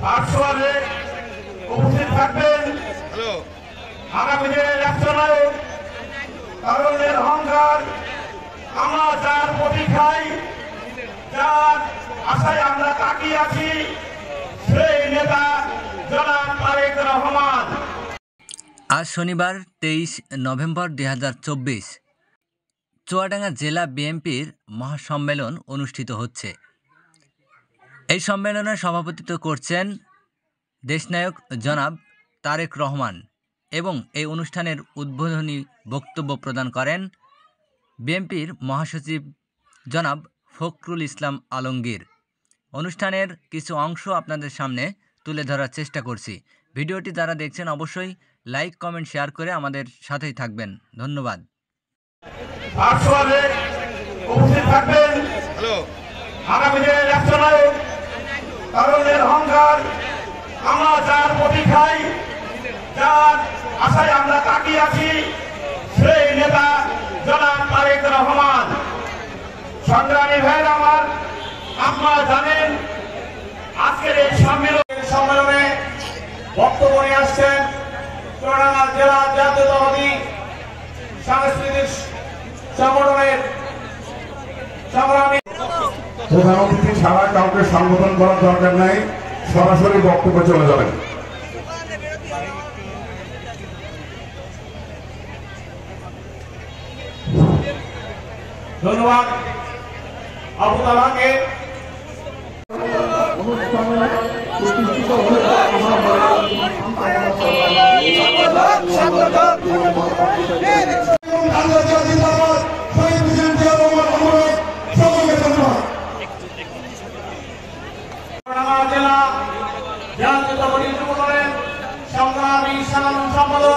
ভার্চুয়ালে উপস্থিত থাকবেন আগামী দিনের রাষ্ট্রনায়ক তরুণের অহংকার, আমরা যার প্রতীক্ষায় যার আশায় আমরা তাকিয়ে আছি সেই নেতা জনাব তারেক রহমান। আজ শনিবার 23 নভেম্বর 2024 চুয়াডাঙ্গা জেলা বিএনপির মহাসম্মেলন অনুষ্ঠিত হচ্ছে। এই সম্মেলনে সভাপতিত্ব করছেন দেশনায়ক জনাব তারেক রহমান এবং এই অনুষ্ঠানের উদ্বোধনী বক্তব্য প্রদান করেন বিএনপির মহাসচিব জনাব ফখরুল ইসলাম আলমগীর। অনুষ্ঠানের কিছু অংশ আপনাদের সামনে তুলে ধরার চেষ্টা করছি। ভিডিওটি যারা দেখছেন অবশ্যই লাইক, কমেন্ট, শেয়ার করে আমাদের সাথেই থাকবেন। ধন্যবাদ। ভার্চুয়ালে উপস্থিত থাকবেন আগামী দিনের রাষ্ট্রনায়ক তরুণের অহংকার, আমরা যার প্রতীক্ষায় যার আশায় আমরা তাকিয়ে আছি সেই নেতা জনাব তারেক রহমান। সংগ্রামী ভাইয়েরা আমার, আপনারা জানেন আজকের এই সম্মেলনে বক্তব্য নিয়ে আসছেন চুয়াডাঙ্গা জেলা জাতীয়তাবাদী সাংস্কৃতিক সংগঠনের সংগ্রামী প্রধান অতিথি ছাড়া কাউকে সম্বোধন করার দরকার নাই, সরাসরি বক্তব্য চলে যাবেন। ধন্যবাদ আবু তালাকে। জেলা জাতীয়তাবাদী সংগ্রামী সাধারণ সম্পাদক